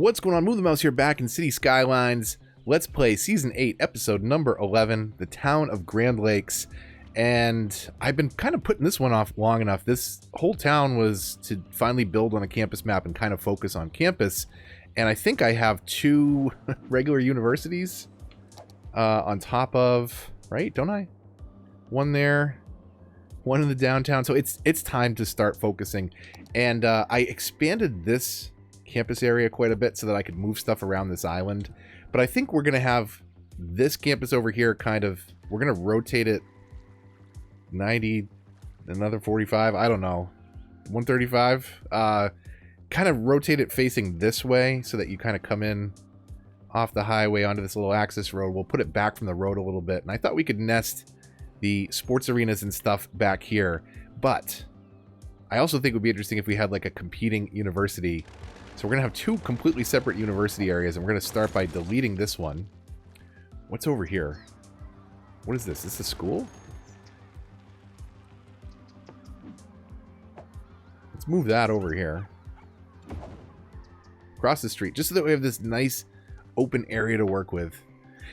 What's going on? Move the Mouse here, back in City Skylines. Let's play Season 8, Episode number 11, The Town of Grand Lakes. And I've been kind of putting this one off long enough. This whole town was to finally build on a campus map and kind of focus on campus. And I think I have two regular universities on top of, right? Don't I? One there, one in the downtown. So it's time to start focusing. And I expanded this campus area quite a bit so that I could move stuff around this island. But I think we're going to have this campus over here kind of, we're going to rotate it 90, another 45, I don't know, 135. Kind of rotate it facing this way so that you kind of come in off the highway onto this little access road. We'll put it back from the road a little bit. And I thought we could nest the sports arenas and stuff back here. But I also think it would be interesting if we had like a competing university. So we're going to have two completely separate university areas, and we're going to start by deleting this one. What's over here? What is this? Is this a school? Let's move that over here. Across the street, just so that we have this nice open area to work with.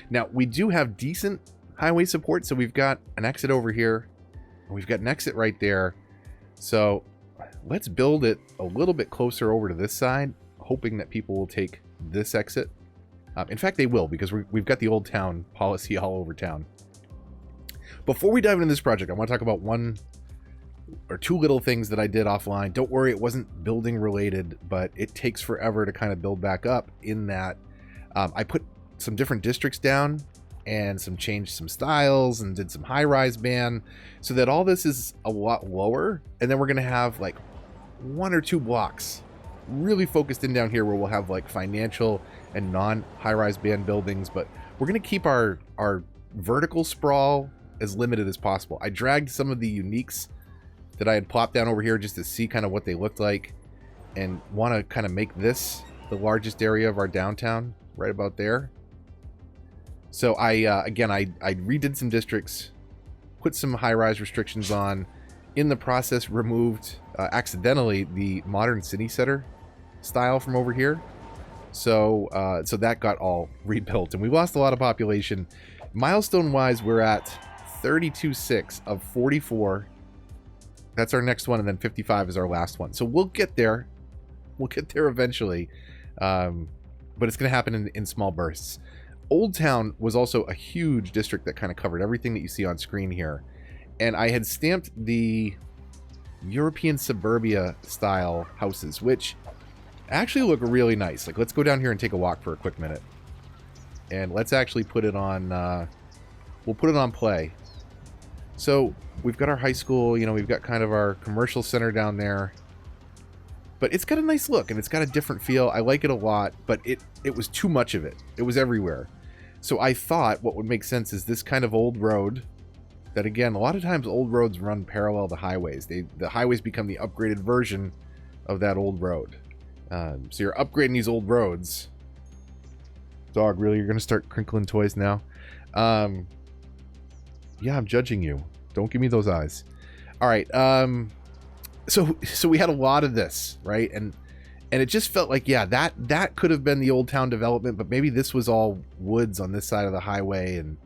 Now, we do have decent highway support, so we've got an exit over here, and we've got an exit right there. So let's build it a little bit closer over to this side, hoping that people will take this exit. In fact, they will, because we've got the old town policy all over town. Before we dive into this project, I want to talk about one or two little things that I did offline. Don't worry, it wasn't building related, but it takes forever to kind of build back up in that I put some different districts down and changed some styles and did some high-rise ban so that all this is a lot lower. And then we're going to have like one or two blocks really focused in down here where we'll have like financial and non-high-rise band buildings, but we're going to keep our vertical sprawl as limited as possible. I dragged some of the uniques that I had plopped down over here just to see kind of what they looked like, and want to kind of make this the largest area of our downtown right about there. So again, I redid some districts, put some high-rise restrictions on, in the process removed accidentally the modern city center style from over here. So that got all rebuilt, and we lost a lot of population. Milestone wise, we're at 32.6 of 44. That's our next one, and then 55 is our last one. So we'll get there. We'll get there eventually. But it's going to happen in small bursts. Old Town was also a huge district that kind of covered everything that you see on screen here. And I had stamped the European suburbia style houses, which actually look really nice. Like, let's go down here and take a walk for a quick minute. And let's actually put it on, we'll put it on play. So we've got our high school, you know, we've got kind of our commercial center down there. But it's got a nice look, and it's got a different feel. I like it a lot, but it was too much of it. It was everywhere. So I thought what would make sense is this kind of old road that, again, a lot of times old roads run parallel to highways. The highways become the upgraded version of that old road. So you're upgrading these old roads. Dog, really? You're going to start crinkling toys now? Yeah, I'm judging you. Don't give me those eyes. All right. So we had a lot of this, right? And it just felt like, yeah, that could have been the old town development, but maybe this was all woods on this side of the highway and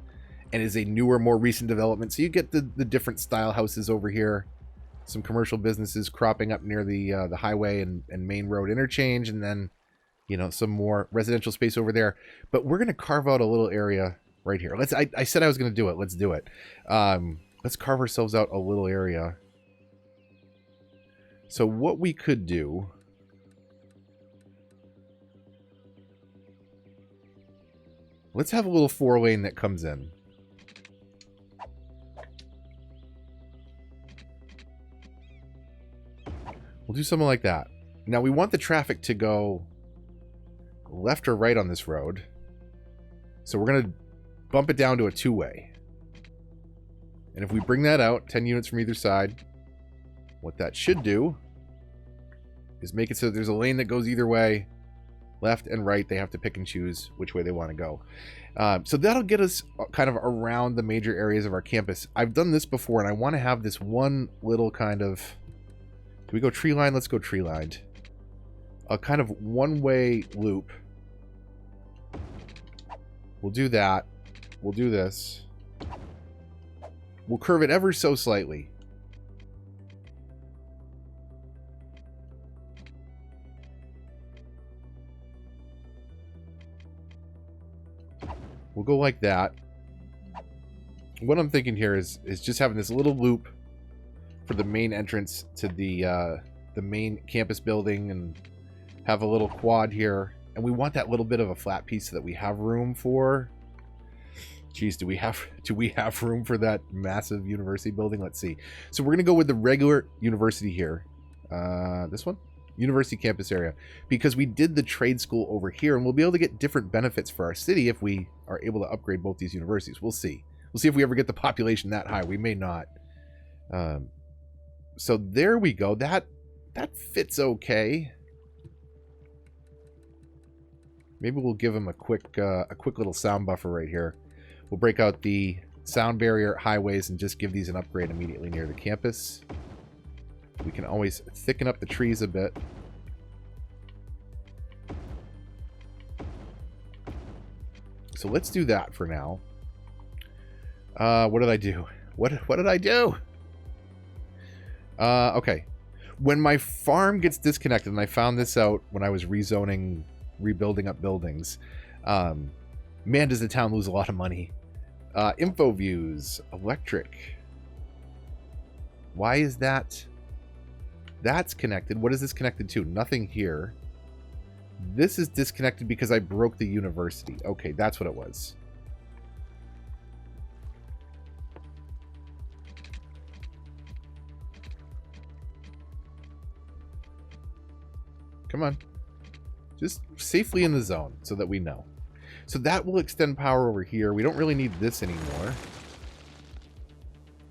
is a newer, more recent development. So you get the different style houses over here, some commercial businesses cropping up near the highway and main road interchange, and then, you know, some more residential space over there. But we're going to carve out a little area right here. I said I was going to do it. Let's do it. Let's carve ourselves out a little area. So what we could do, let's have a little 4-lane that comes in. We'll do something like that. Now we want the traffic to go left or right on this road. So we're going to bump it down to a 2-way. And if we bring that out, 10 units from either side, what that should do is make it so there's a lane that goes either way, left and right. They have to pick and choose which way they want to go. So that'll get us kind of around the major areas of our campus. I've done this before, and I want to have this one little kind of... Can we go tree line? Let's go tree lined. a kind of one-way loop. We'll do that. We'll do this. We'll curve it ever so slightly. We'll go like that. What I'm thinking here is just having this little loop for the main entrance to the main campus building, and have a little quad here. And we want that little bit of a flat piece so that we have room for... Geez, do we have room for that massive university building? Let's see. So we're going to go with the regular university here. This one? University campus area. Because we did the trade school over here, and we'll be able to get different benefits for our city if we are able to upgrade both these universities. We'll see. We'll see if we ever get the population that high. We may not. So there we go. That fits okay. Maybe we'll give him a quick little sound buffer right here. We'll break out the sound barrier highways and just give these an upgrade immediately near the campus. We can always thicken up the trees a bit. So let's do that for now. What did I do? What did I do? Okay. When my farm gets disconnected, and I found this out when I was rebuilding up buildings, man, does the town lose a lot of money. Info views, electric. Why is that? That's connected. What is this connected to? Nothing here. This is disconnected because I broke the university. Okay, that's what it was. Come on. Just safely in the zone so that we know. So that will extend power over here. We don't really need this anymore.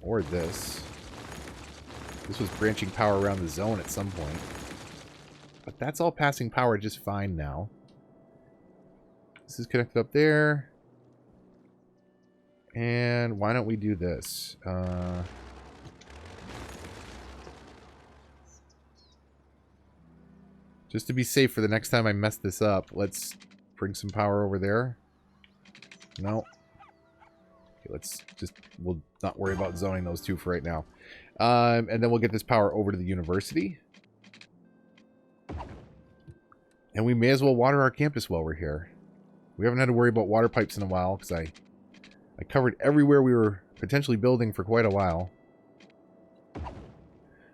Or this. This was branching power around the zone at some point. But that's all passing power just fine now. This is connected up there. And why don't we do this? Just to be safe for the next time I mess this up, let's bring some power over there. No. Okay, we'll not worry about zoning those two for right now. And then we'll get this power over to the university. And we may as well water our campus while we're here. We haven't had to worry about water pipes in a while, because I covered everywhere we were potentially building for quite a while.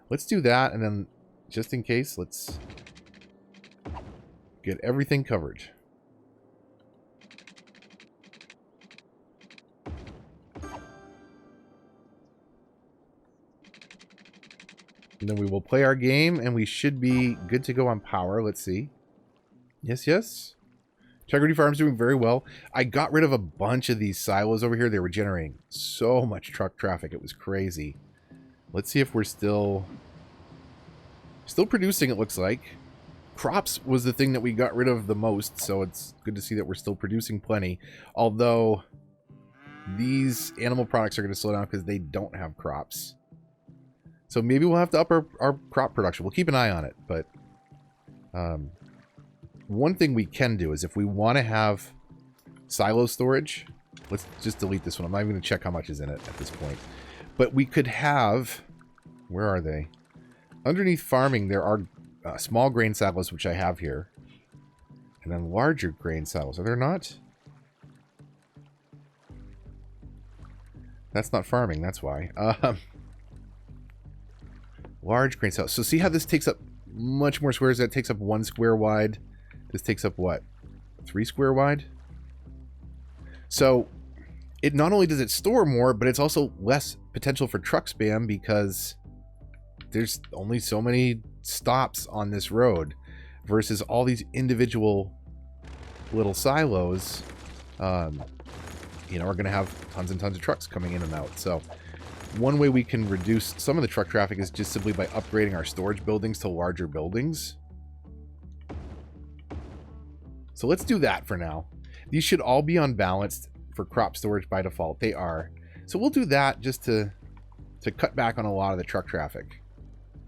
Let's do that, and then, just in case, let's get everything covered. And then we will play our game, and we should be good to go on power. Let's see. Yes, yes. Integrity Farm's doing very well. I got rid of a bunch of these silos over here. They were generating so much truck traffic. It was crazy. Let's see if we're still producing, it looks like. Crops was the thing that we got rid of the most, so it's good to see that we're still producing plenty. Although, these animal products are going to slow down because they don't have crops. So maybe we'll have to up our crop production. We'll keep an eye on it, but... one thing we can do is if we want to have silo storage, let's just delete this one. I'm not even going to check how much is in it at this point. But we could have, where are they? Underneath farming, there are small grain silos, which I have here. And then larger grain silos. Are there not? That's not farming, that's why. Large grain silos. So see how this takes up much more squares? That takes up 1 square wide. This takes up what? 3 square wide? So it not only does it store more, but it's also less potential for truck spam because there's only so many stops on this road versus all these individual little silos, you know, are going to have tons and tons of trucks coming in and out. So one way we can reduce some of the truck traffic is just simply by upgrading our storage buildings to larger buildings. So let's do that for now. These should all be unbalanced for crop storage by default. They are. So we'll do that just to cut back on a lot of the truck traffic.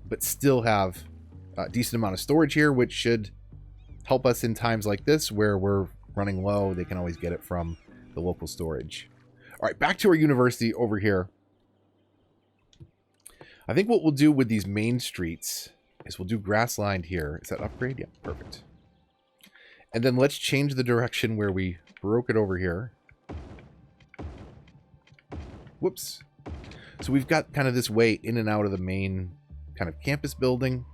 But still have a decent amount of storage here, which should help us in times like this where we're running low. They can always get it from the local storage. All right, back to our university over here. I think what we'll do with these main streets is we'll do grass lined here. Is that upgrade? Yeah, perfect. And then let's change the direction where we broke it over here. Whoops. So we've got kind of this way in and out of the main kind of campus building.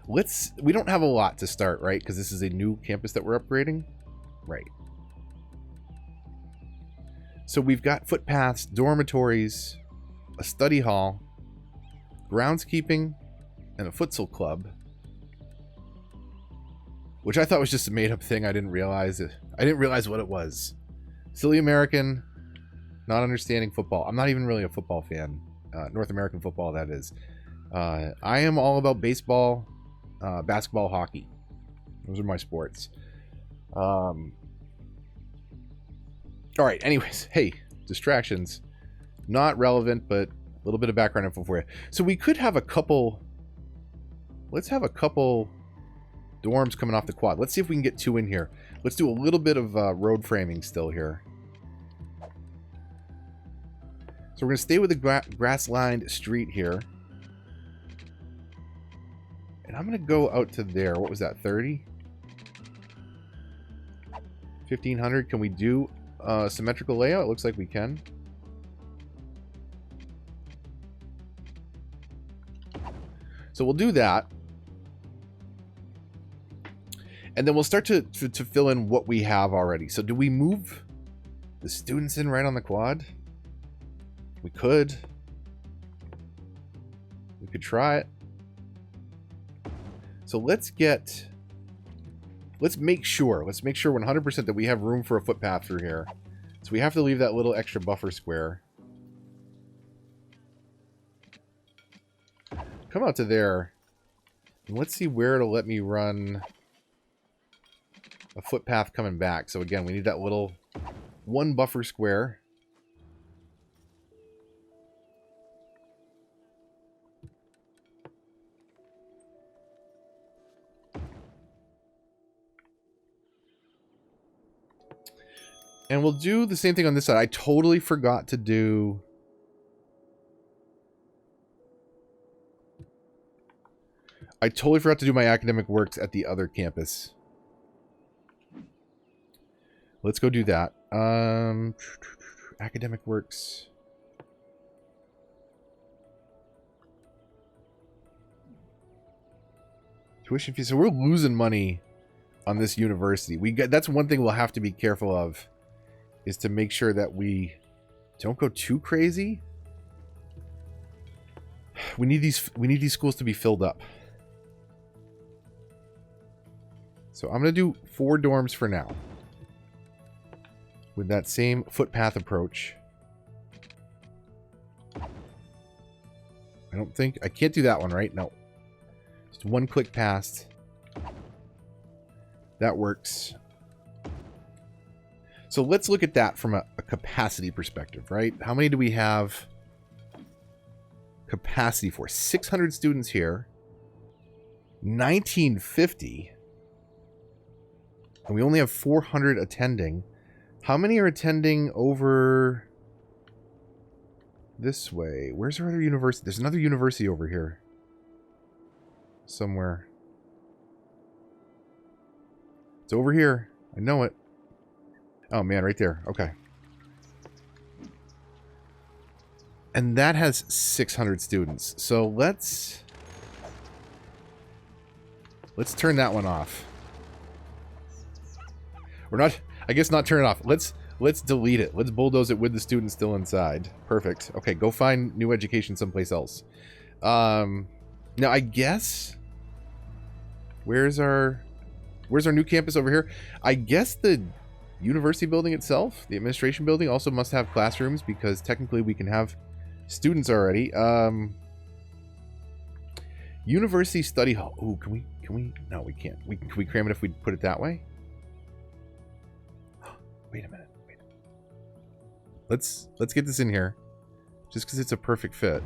We don't have a lot to start, right? Because this is a new campus that we're upgrading. Right. So we've got footpaths, dormitories, a study hall, groundskeeping, and a futsal club. Which I thought was just a made-up thing. I didn't realize it. I didn't realize what it was. Silly American, not understanding football. I'm not even really a football fan. North American football, that is. I am all about baseball, basketball, hockey. Those are my sports. All right, anyways. Hey, distractions. Not relevant, but a little bit of background info for you. So we could have a couple... Let's have a couple dorms coming off the quad. Let's see if we can get 2 in here. Let's do a little bit of road framing still here. So we're going to stay with the grass-lined street here. And I'm going to go out to there. What was that, 30? 1,500. Can we do a symmetrical layout? It looks like we can. So we'll do that. And then we'll start to fill in what we have already. So do we move the students in right on the quad? We could. We could try it. So let's make sure 100% that we have room for a footpath through here. So we have to leave that little extra buffer square. Come out to there. And let's see where it'll let me run a footpath coming back. So again, we need that little 1 buffer square. And we'll do the same thing on this side. I totally forgot to do... my academic works at the other campus. Let's go do that. Academic works. Tuition fees. So we're losing money on this university. That's one thing we'll have to be careful of, is to make sure that we don't go too crazy. We need these schools to be filled up. So I'm going to do 4 dorms for now, with that same footpath approach. I can't do that one, right? No. Just 1 click past. That works. So let's look at that from a capacity perspective, right? How many do we have capacity for? 600 students here. 1950. And we only have 400 attending. How many are attending over this way? Where's our other university? There's another university over here somewhere. It's over here. I know it. Oh, man, right there. Okay. And that has 600 students. So let's turn that one off. We're not... I guess not turn it off. Let's delete it. Let's bulldoze it with the students still inside. Perfect. Okay, go find new education someplace else. Now, I guess... Where's our new campus over here? I guess the university building itself, the administration building, also must have classrooms, because technically we can have students already. University study hall. Ooh, can we? No, we can't. Can we cram it if we put it that way? Wait a minute. Let's get this in here, just because it's a perfect fit.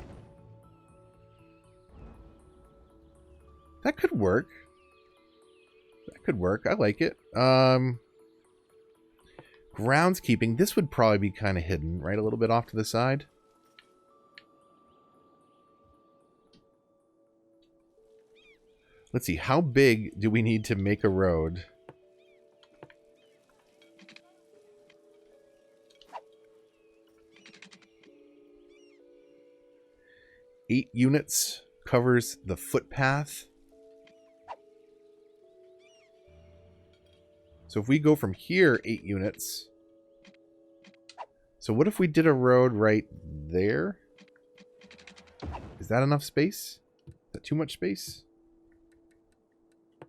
That could work. Could work. I like it. Groundskeeping. This would probably be kind of hidden, right? A little bit off to the side. Let's see. How big do we need to make a road? Eight units covers the footpath. So if we go from here 8 units. So what if we did a road right there? Is that enough space? Is that too much space?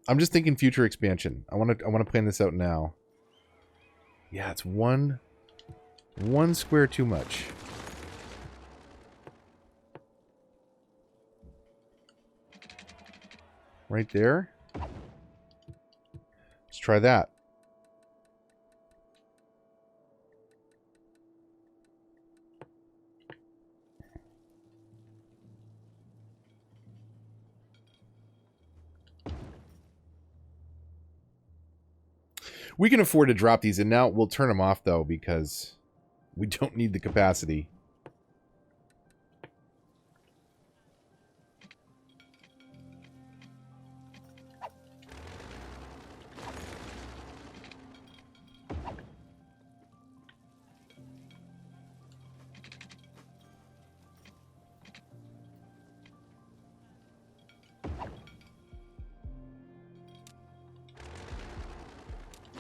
I'm just thinking future expansion. I want to plan this out now. Yeah, it's one square too much. Right there. Let's try that. We can afford to drop these in now. We'll turn them off, though, because we don't need the capacity.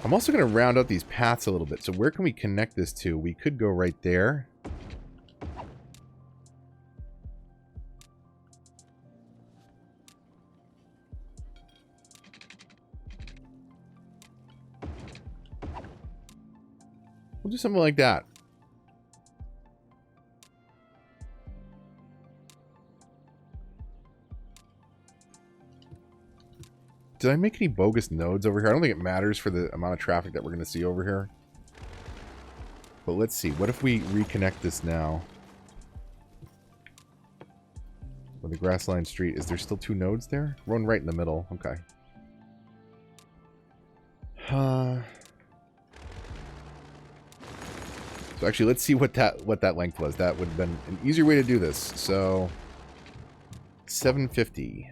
I'm also going to round out these paths a little bit. So where can we connect this to? We could go right there. We'll do something like that. Did I make any bogus nodes over here? I don't think it matters for the amount of traffic that we're going to see over here. But let's see. What if we reconnect this now? With the Grassline Street. Is there still 2 nodes there? One right in the middle. Okay. So actually, let's see what that length was. That would have been an easier way to do this. So 750.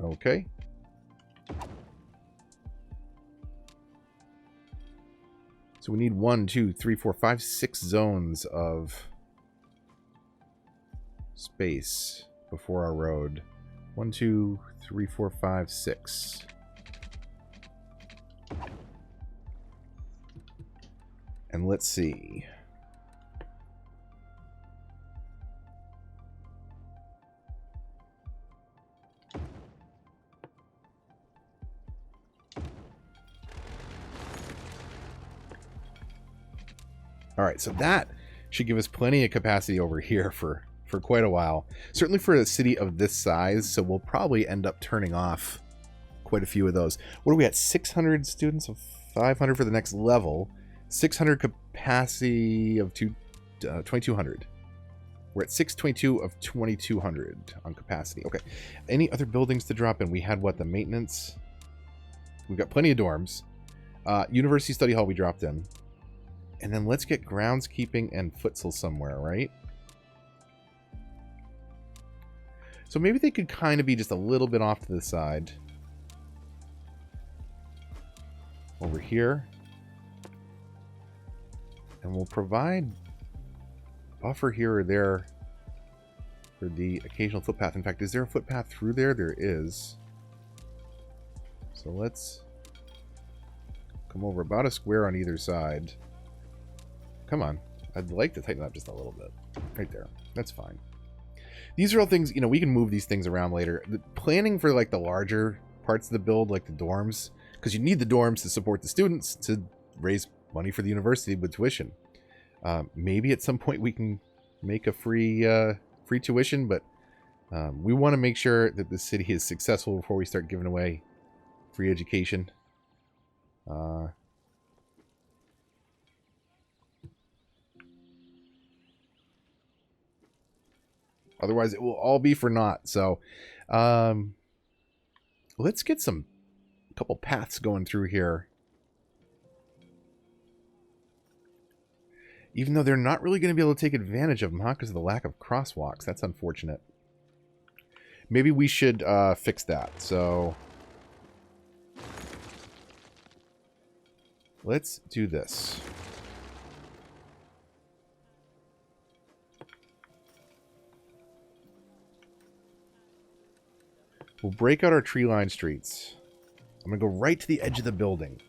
Okay. So we need 1, 2, 3, 4, 5, 6 zones of space before our road. 1, 2, 3, 4, 5, 6. And let's see. All right, so that should give us plenty of capacity over here for quite a while. Certainly for a city of this size, so we'll probably end up turning off quite a few of those. What are we at? 600 students of 500 for the next level. 600 capacity of 2200. We're at 622 of 2200 on capacity. Okay. Any other buildings to drop in? We had what? The maintenance? We've got plenty of dorms. University Study Hall we dropped in. And then let's get groundskeeping and futsal somewhere, right? So maybe they could kind of be just a little bit off to the side. Over here. And we'll provide buffer here or there for the occasional footpath. In fact, is there a footpath through there? There is. So let's come over about a square on either side. Come on. I'd like to tighten up just a little bit. Right there. That's fine. These are all things, you know, we can move these things around later. The planning for, like, the larger parts of the build, like the dorms, because you need the dorms to support the students to raise money for the university with tuition. Maybe at some point we can make a free tuition, but we want to make sure that the city is successful before we start giving away free education. Otherwise, it will all be for naught. So, let's get a couple paths going through here. Even though they're not really going to be able to take advantage of them, huh? Because of the lack of crosswalks. That's unfortunate. Maybe we should fix that. So, let's do this. We'll break out our tree-lined streets. I'm going to go right to the edge of the building.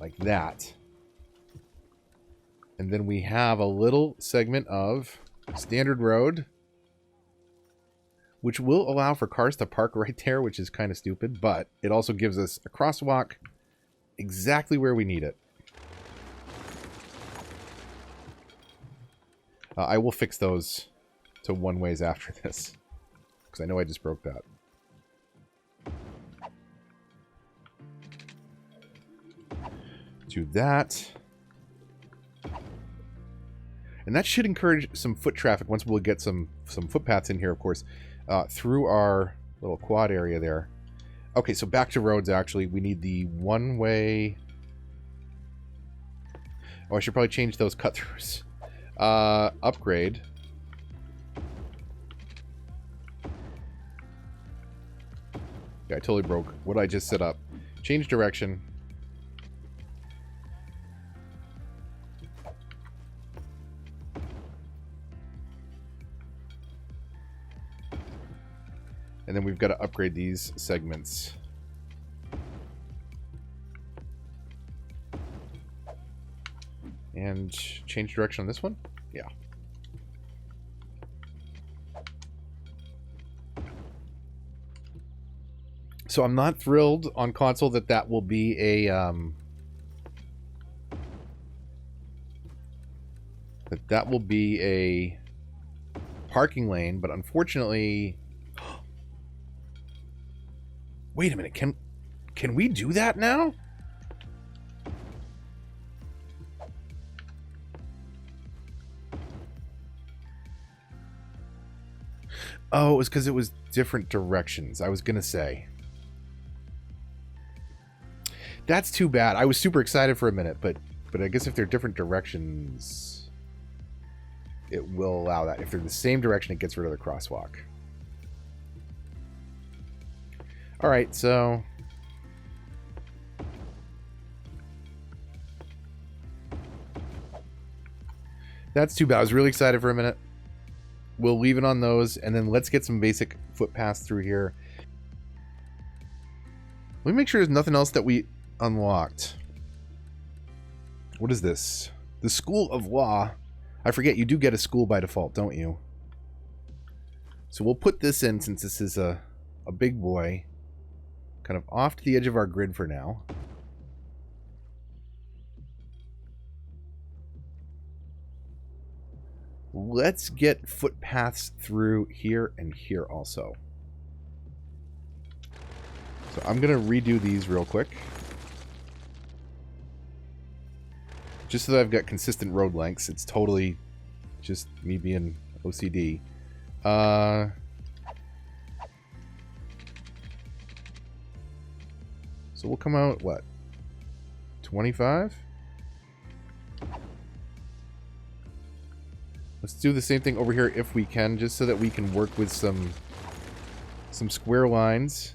Like that. And then we have a little segment of standard road, which will allow for cars to park right there, which is kind of stupid, but it also gives us a crosswalk exactly where we need it. I will fix those to one-ways after this, because I know I just broke that. Do that. And that should encourage some foot traffic once we'll get some footpaths in here, of course, through our little quad area there. Okay, so back to roads, actually. We need the one-way... Oh, I should probably change those cut-throughs. Upgrade. Yeah, I totally broke what I just set up. Change direction. And then we've got to upgrade these segments. And change direction on this one? Yeah. So I'm not thrilled on console that will be a... that will be a parking lane, but unfortunately... Wait a minute, can we do that now? Oh, it was because it was different directions, I was going to say. That's too bad. I was super excited for a minute, but I guess if they're different directions, it will allow that. If they're the same direction, it gets rid of the crosswalk. Alright, so... That's too bad. I was really excited for a minute. We'll leave it on those, and then let's get some basic footpaths through here. Let me make sure there's nothing else that we unlocked. What is this? The School of Law. I forget, you do get a school by default, don't you? So we'll put this in since this is a big boy. Kind of off to the edge of our grid for now. Let's get footpaths through here and here also. So I'm going to redo these real quick. Just so that I've got consistent road lengths. It's totally just me being OCD. So we'll come out, what? 25? Let's do the same thing over here if we can, just so that we can work with some square lines.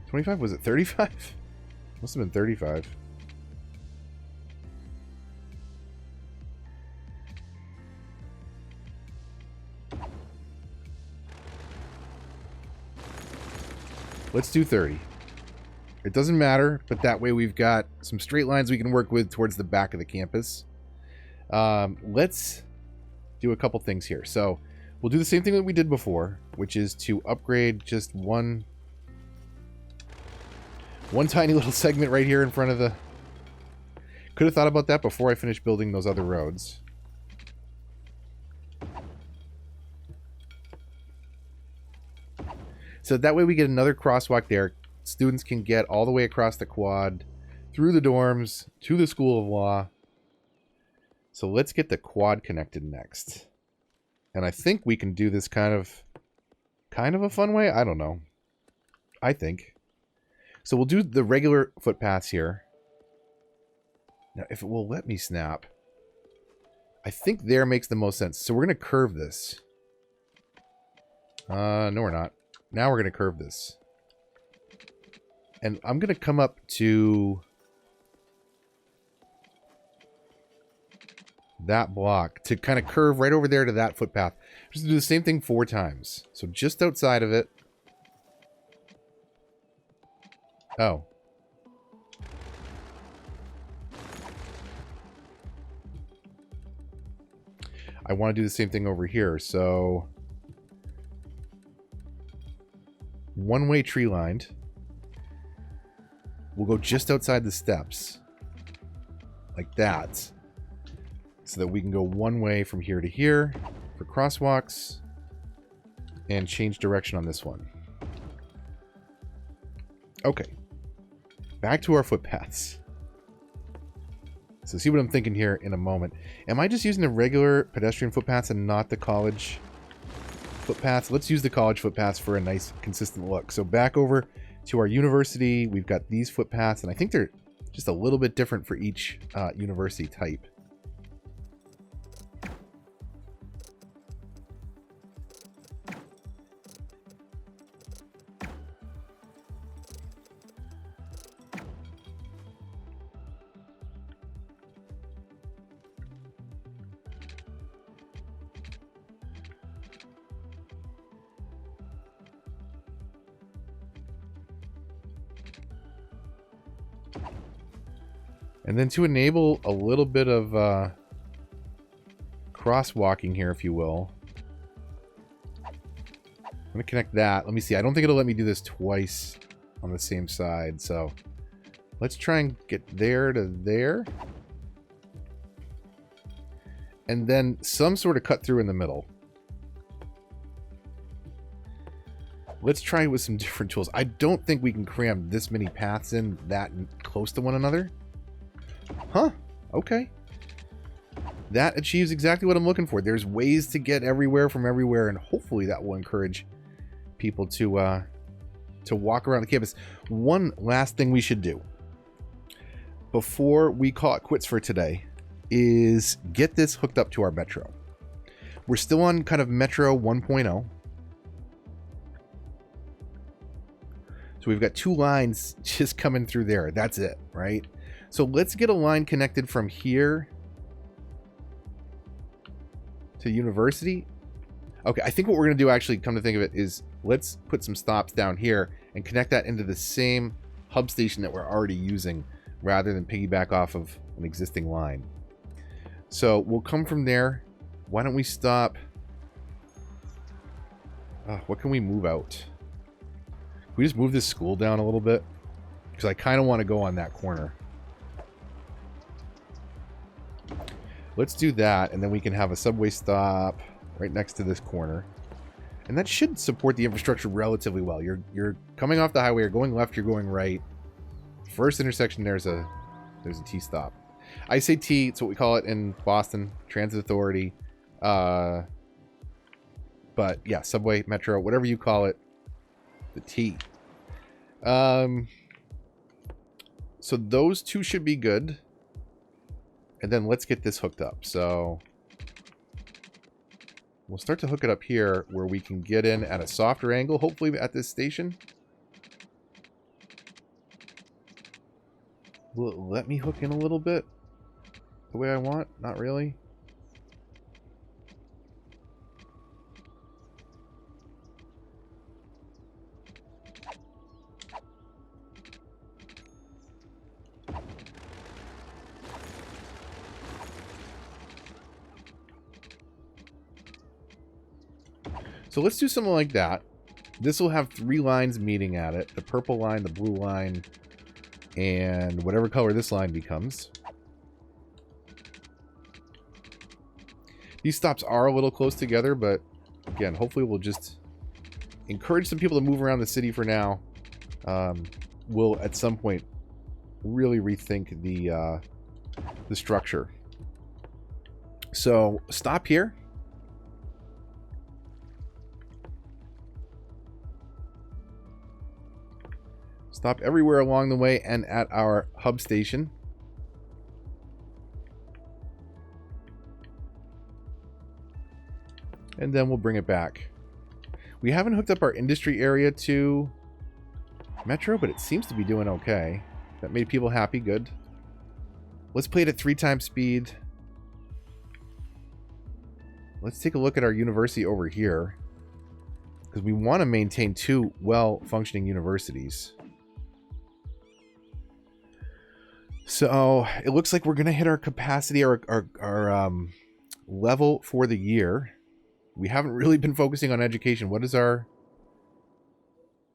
25? Was it 35? Must have been 35. Let's do 30. It doesn't matter, but that way we've got some straight lines we can work with towards the back of the campus. Let's do a couple things here. So we'll do the same thing that we did before, which is to upgrade just one tiny little segment right here in front of the... Could have thought about that before I finished building those other roads. So that way we get another crosswalk there. Students can get all the way across the quad, through the dorms, to the School of Law. So let's get the quad connected next. And I think we can do this kind of a fun way. I don't know. I think. So we'll do the regular footpaths here. Now, if it will let me snap, I think there makes the most sense. So we're going to curve this. No, we're not. Now we're going to curve this. And I'm going to come up to that block to kind of curve right over there to that footpath. Just do the same thing 4 times. So just outside of it. Oh. I want to do the same thing over here. So one-way tree lined. We'll go just outside the steps. Like that. So that we can go one way from here to here for crosswalks. And change direction on this one. Okay. Back to our footpaths. So see what I'm thinking here in a moment. Am I just using the regular pedestrian footpaths and not the college footpaths? Let's use the college footpaths for a nice consistent look. So back over to our university, we've got these footpaths, and I think they're just a little bit different for each university type. And then to enable a little bit of crosswalking here, if you will, I'm going to connect that. Let me see. I don't think it'll let me do this twice on the same side. So let's try and get there to there. And then some sort of cut through in the middle. Let's try with some different tools. I don't think we can cram this many paths in that close to one another. Huh. Okay. That achieves exactly what I'm looking for. There's ways to get everywhere from everywhere, and hopefully that will encourage people to walk around the campus. One last thing we should do before we call it quits for today is get this hooked up to our Metro. We're still on kind of Metro 1.0. So we've got 2 lines just coming through there. That's it, right? So let's get a line connected from here to university. Okay, I think what we're going to do, actually, come to think of it, is let's put some stops down here and connect that into the same hub station that we're already using rather than piggyback off of an existing line. So we'll come from there. Why don't we stop? What can we move out? Can we just move this school down a little bit? Because I kind of want to go on that corner. Let's do that, and then we can have a subway stop right next to this corner. And that should support the infrastructure relatively well. You're coming off the highway, you're going left, you're going right. First intersection, there's a T-stop. I say T, it's what we call it in Boston, Transit Authority. But yeah, subway, metro, whatever you call it, the T. So those 2 should be good. And then let's get this hooked up. So we'll start to hook it up here where we can get in at a softer angle, hopefully at this station. Will it let me hook in a little bit the way I want? Not really. So let's do something like that. This will have 3 lines meeting at it. The purple line, the blue line, and whatever color this line becomes. These stops are a little close together, but again, hopefully we'll just encourage some people to move around the city for now. We'll, at some point, really rethink the structure. So stop here. Stop everywhere along the way and at our hub station. And then we'll bring it back. We haven't hooked up our industry area to Metro, but it seems to be doing okay. That made people happy. Good. Let's play it at 3 times speed. Let's take a look at our university over here, because we want to maintain 2 well-functioning universities. So it looks like we're going to hit our capacity, our level for the year. We haven't really been focusing on education. What is our...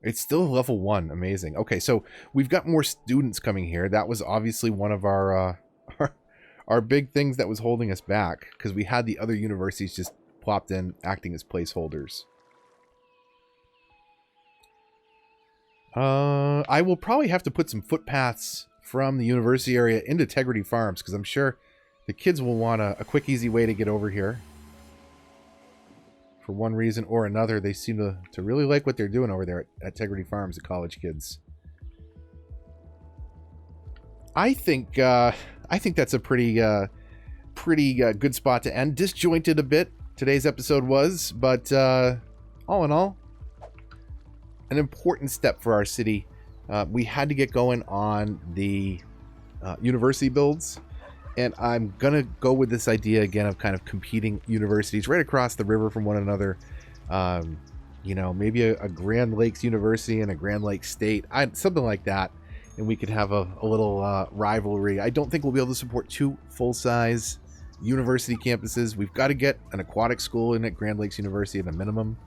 It's still level 1. Amazing. Okay, so we've got more students coming here. That was obviously one of our big things that was holding us back, because we had the other universities just plopped in, acting as placeholders. I will probably have to put some footpaths from the university area into Integrity Farms, because I'm sure the kids will want a quick, easy way to get over here. For one reason or another, they seem to really like what they're doing over there at Integrity Farms, the college kids. I think that's a pretty good spot to end. Disjointed a bit, today's episode was, but all in all, an important step for our city. We had to get going on the university builds, and I'm gonna go with this idea again of kind of competing universities right across the river from one another. You know, maybe a Grand Lakes University and a Grand Lakes State, something like that, and we could have a little rivalry. I don't think we'll be able to support 2 full-size university campuses. We've got to get an aquatic school in at Grand Lakes University at a minimum.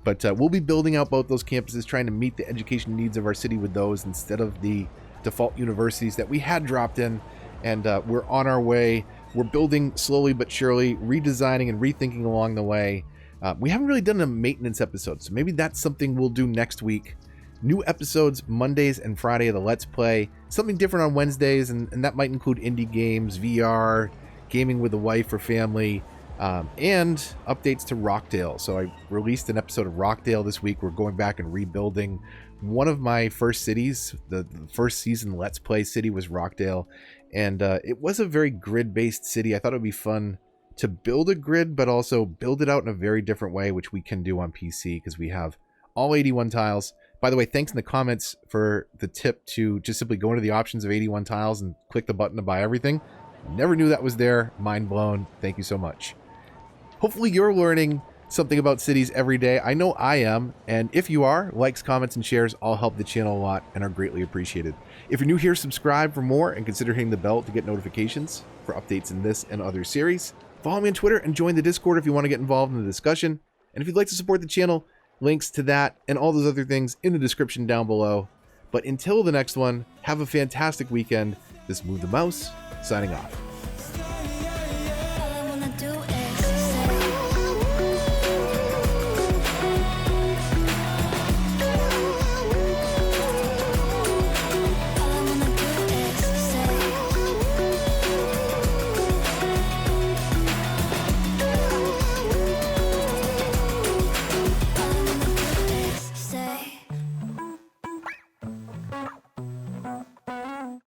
But we'll be building out both those campuses, trying to meet the education needs of our city with those instead of the default universities that we had dropped in. And we're on our way. We're building slowly but surely, redesigning and rethinking along the way. We haven't really done a maintenance episode, so maybe that's something we'll do next week. New episodes Mondays and Friday of the Let's Play. Something different on Wednesdays, and that might include indie games, VR, gaming with the wife or family, and updates to Rockdale. So I released an episode of Rockdale this week. We're going back and rebuilding one of my first cities. The first season Let's Play city was Rockdale, and it was a very grid-based city. I thought it would be fun to build a grid, but also build it out in a very different way, which we can do on PC because we have all 81 tiles. By the way, thanks in the comments for the tip to just simply go into the options of 81 tiles and click the button to buy everything. Never knew that was there. Mind blown. Thank you so much. Hopefully you're learning something about cities every day. I know I am, and if you are, likes, comments, and shares all help the channel a lot and are greatly appreciated. If you're new here, subscribe for more and consider hitting the bell to get notifications for updates in this and other series. Follow me on Twitter and join the Discord if you want to get involved in the discussion. And if you'd like to support the channel, links to that and all those other things in the description down below. But until the next one, have a fantastic weekend. This is Move the Mouse, signing off.